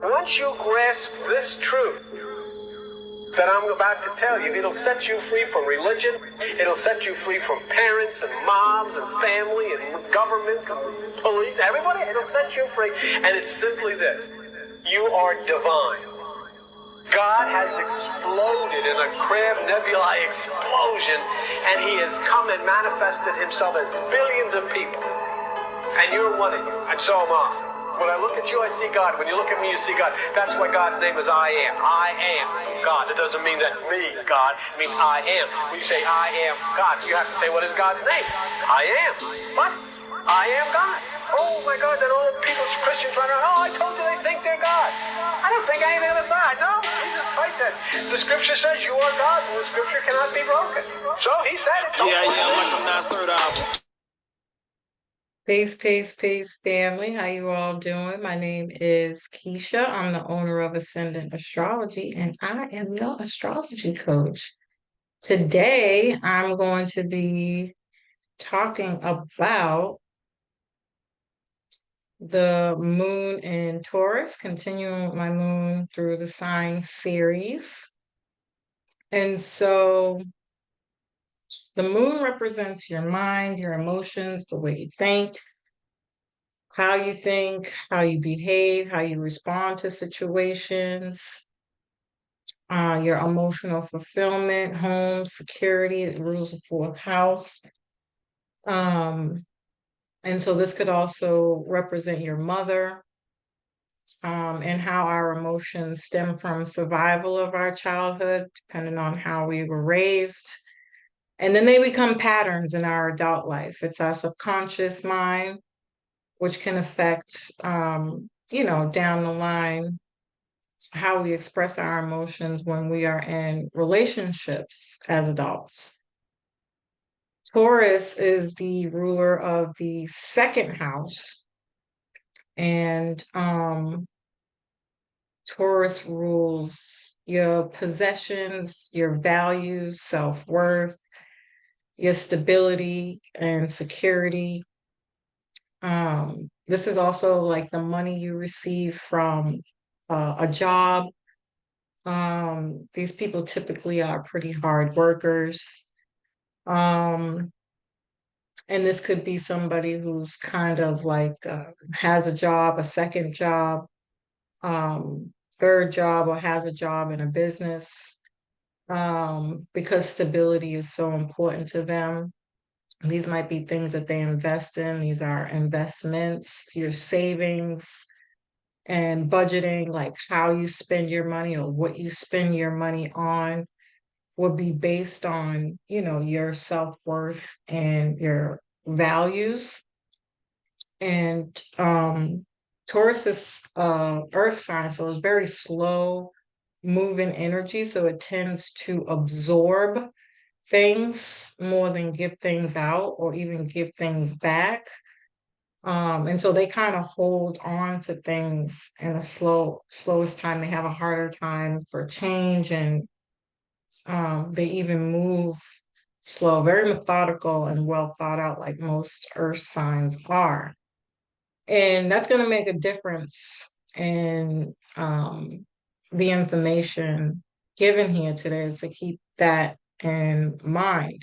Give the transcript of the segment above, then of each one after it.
Once you grasp this truth that I'm about to tell you, it'll set you free from religion. It'll set you free from parents and moms and family and governments and police, everybody. It'll set you free. And it's simply this: you are divine. God has exploded in a Crab Nebulae explosion, and he has come and manifested himself as billions of people. And you're one of you, and so am I. When I look at you, I see God. When you look at me, you see God. That's why God's name is I am. I am God. It doesn't mean that me, God. It means I am. When you say I am God, you have to say, what is God's name? I am. What? I am God. Oh my God, then all the people, Christians run around, oh, I told you they think they're God. I don't think anything on the side. No, Jesus Christ said, the scripture says you are God, and the scripture cannot be broken. So he said it. Yeah, like I'm not third album. Peace, family. How you all doing? My name is Keisha. I'm the owner of Ascendant Astrology, and I am your astrology coach. Today, I'm going to be talking about the moon in Taurus, continuing with my moon through the sign series. And so the moon represents your mind, your emotions, the way you think, how you behave, how you respond to situations, your emotional fulfillment, home, security. It rules the fourth house. And so this could also represent your mother, and how our emotions stem from survival of our childhood, depending on how we were raised. And then they become patterns in our adult life. It's our subconscious mind, which can affect, down the line, how we express our emotions when we are in relationships as adults. Taurus is the ruler of the second house, and Taurus rules your possessions, your values, self-worth, your stability and security. This is also like the money you receive from a job. These people typically are pretty hard workers. And this could be somebody who's kind of like has a job, a second job, third job, or has a job in a business, because stability is so important to them. These might be things that they invest in. These are investments, your savings, and budgeting, like how you spend your money or what you spend your money on, would be based on, your self-worth and your values. And Taurus is earth sign, so it's very slow moving energy. So it tends to absorb things more than give things out or even give things back. And so they kind of hold on to things in a slowest time. They have a harder time for change, and they even move slow, very methodical and well thought out, like most earth signs are. And that's going to make a difference in the information given here today, is to keep that in mind.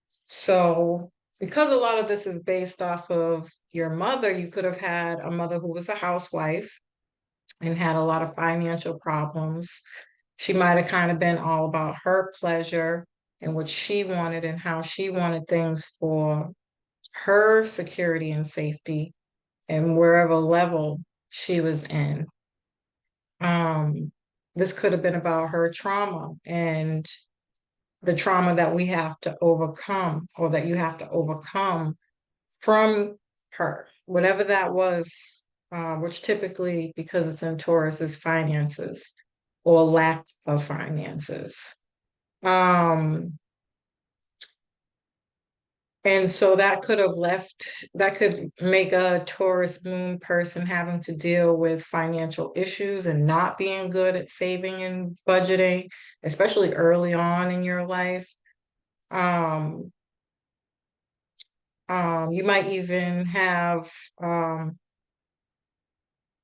So, because a lot of this is based off of your mother, you could have had a mother who was a housewife and had a lot of financial problems. She might have kind of been all about her pleasure and what she wanted and how she wanted things for her security and safety and wherever level she was in. This could have been about her trauma and the trauma that we have to overcome, or that you have to overcome from her, whatever that was, which typically, because it's in Taurus, is finances or lack of finances. And so that could make a Taurus moon person having to deal with financial issues and not being good at saving and budgeting, especially early on in your life. Um, you might even have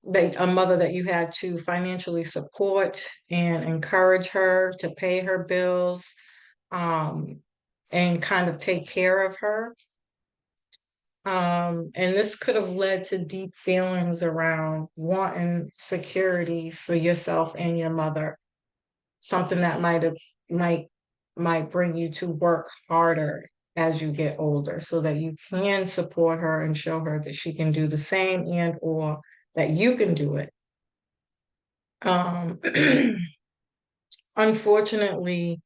that a mother that you had to financially support and encourage her to pay her bills, um, and kind of take care of her. And this could have led to deep feelings around wanting security for yourself and your mother, something that might might bring you to work harder as you get older so that you can support her and show her that she can do the same and or that you can do it. Um, Unfortunately,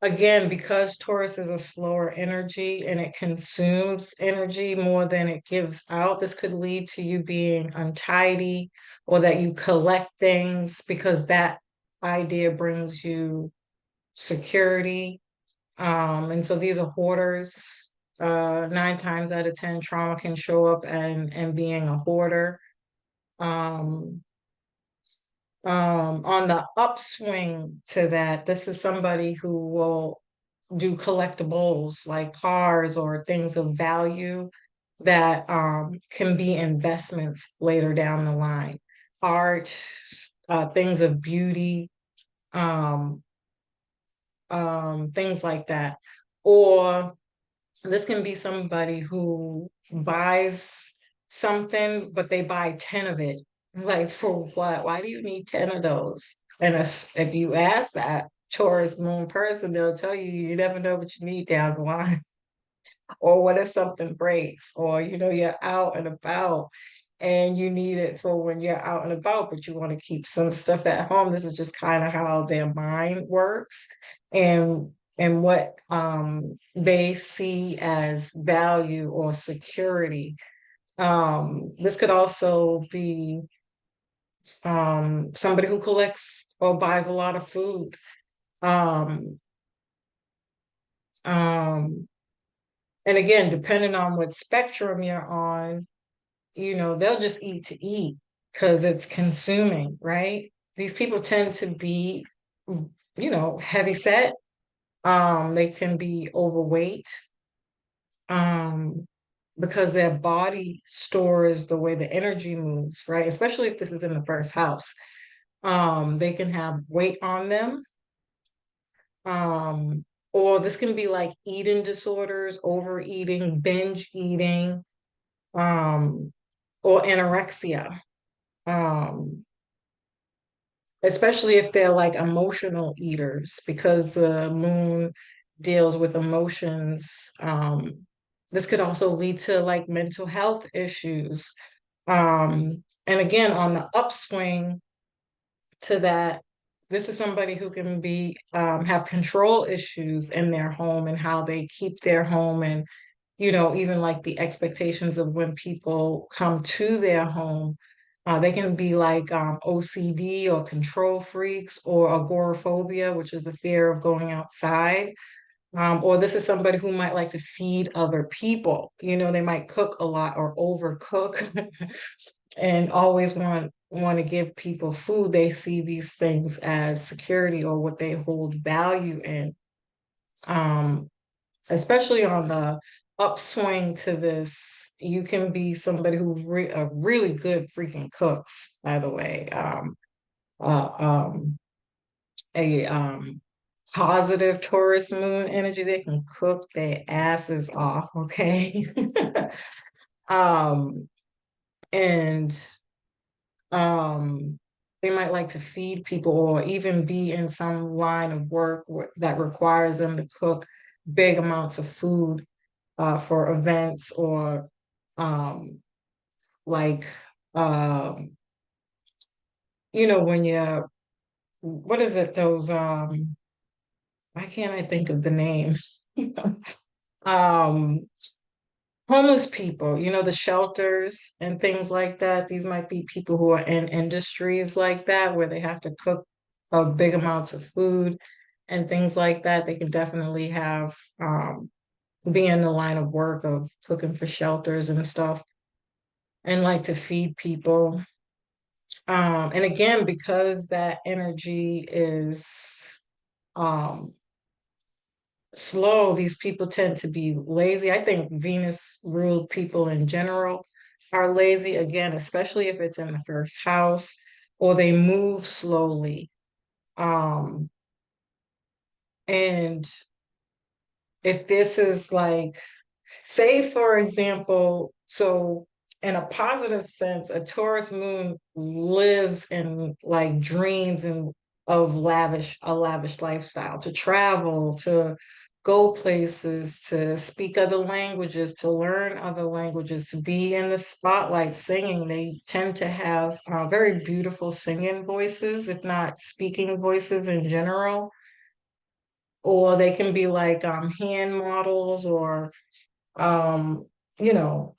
again, because Taurus is a slower energy and it consumes energy more than it gives out, this could lead to you being untidy or that you collect things because that idea brings you security. And so these are hoarders. 9 times out of 10, trauma can show up and being a hoarder. Um, on the upswing to that, this is somebody who will do collectibles like cars or things of value that can be investments later down the line. Art, things of beauty, um, things like that. Or this can be somebody who buys something, but they buy 10 of it. Like, for what? Why do you need 10 of those? And if you ask that Taurus moon person, they'll tell you you never know what you need down the line. Or what if something breaks? Or, you're out and about and you need it for when you're out and about, but you want to keep some stuff at home. This is just kind of how their mind works and what they see as value or security. This could also be somebody who collects or buys a lot of food. Um, um, and again, depending on what spectrum you're on, they'll just eat to eat because it's consuming, right? These people tend to be, heavy set. They can be overweight, um, because their body stores the way the energy moves, right? Especially if this is in the first house. They can have weight on them. Um, or this can be like eating disorders, overeating, binge eating, um, or anorexia. Um, Especially if they're like emotional eaters, because the moon deals with emotions. This could also lead to like mental health issues. And again, on the upswing to that, this is somebody who can be have control issues in their home and how they keep their home, and even like the expectations of when people come to their home. They can be like OCD or control freaks or agoraphobia, which is the fear of going outside. Or this is somebody who might like to feed other people. They might cook a lot or overcook and always want to give people food. They see these things as security or what they hold value in. Um, Especially on the upswing to this, you can be somebody who really good freaking cooks, by the way. Uh, um, a positive Taurus moon energy, they can cook their asses off, okay? um, and um, they might like to feed people or even be in some line of work that requires them to cook big amounts of food for events or um, like um, when you're what is it those why can't I think of the names? um Homeless people, the shelters and things like that. These might be people who are in industries like that where they have to cook big amounts of food and things like that. They can definitely have be in the line of work of cooking for shelters and stuff and like to feed people. And again, because that energy is um slow, these people tend to be lazy. I think Venus ruled people in general. are lazy again, especially if it's in the first house or they move slowly. Um, and if this is like, say, for example, so in a positive sense, a Taurus moon lives in like dreams and of a lavish lifestyle, to travel, to go places, to speak other languages, to learn other languages, to be in the spotlight singing. They tend to have very beautiful singing voices, if not speaking voices in general. Or they can be like hand models or um, you know,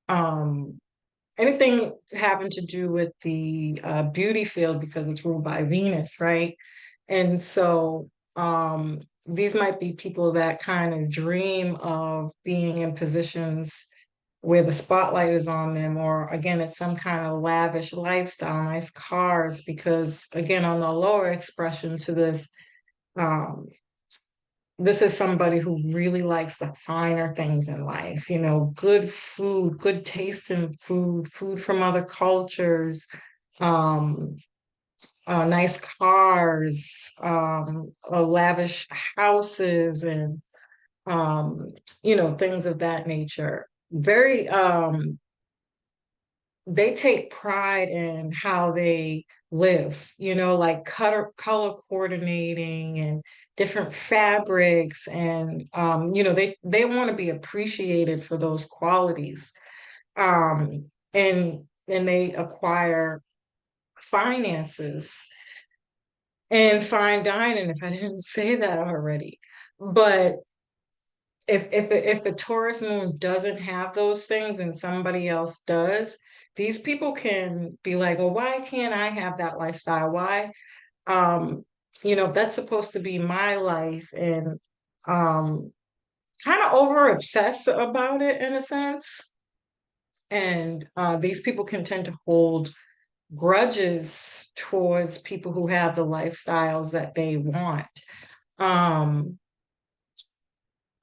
um, anything having to do with the beauty field because it's ruled by Venus, right? And so these might be people that kind of dream of being in positions where the spotlight is on them, or again, it's some kind of lavish lifestyle, nice cars, because again, on the lower expression to um, this is somebody who really likes the finer things in life, good food, good taste in food, food from other cultures, um, nice cars, lavish houses, and things of that nature. Very they take pride in how they live, like color coordinating and different fabrics. And, they want to be appreciated for those qualities. And they acquire finances and fine dining, if I didn't say that already. But if the Taurus moon doesn't have those things and somebody else does, these people can be like, well, why can't I have that lifestyle? Why, um, that's supposed to be my life, and um kind of over obsess about it in a sense. And these people can tend to hold grudges towards people who have the lifestyles that they want. Um,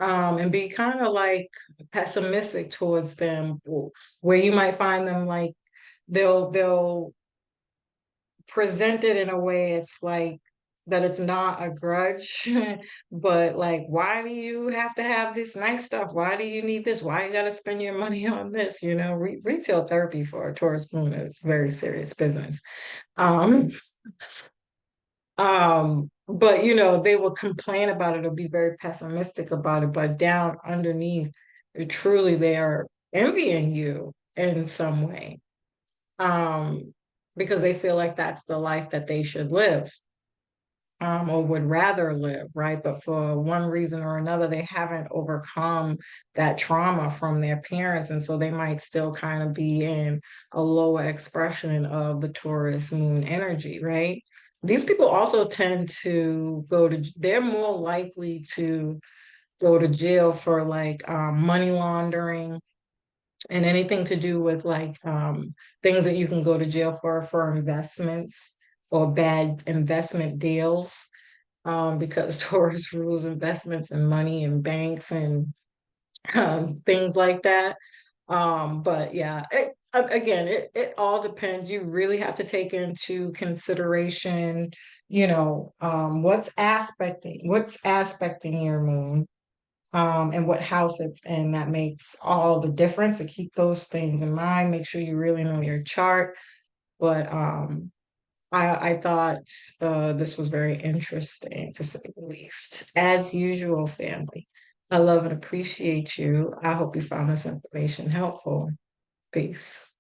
and be kind of like pessimistic towards them, where you might find them like they'll present it in a way it's like that it's not a grudge, but like, why do you have to have this nice stuff? Why do you need this? Why you got to spend your money on this? Retail therapy for a Taurus moon is very serious business. Um, but they will complain about it or be very pessimistic about it, but down underneath, truly they are envying you in some way. Because they feel like that's the life that they should live, or would rather live, right? But for one reason or another, they haven't overcome that trauma from their parents. And so they might still kind of be in a lower expression of the Taurus moon energy, right? These people also tend to they're more likely to go to jail for like money laundering and anything to do with like things that you can go to jail for investments or bad investment deals, because Taurus rules investments and money and banks and things like that. But yeah, again, it all depends. You really have to take into consideration, what's aspecting your moon, and what house it's in. That makes all the difference. To keep those things in mind, make sure you really know your chart. But I thought this was very interesting, to say the least. As usual, family, I love and appreciate you. I hope you found this information helpful. Peace.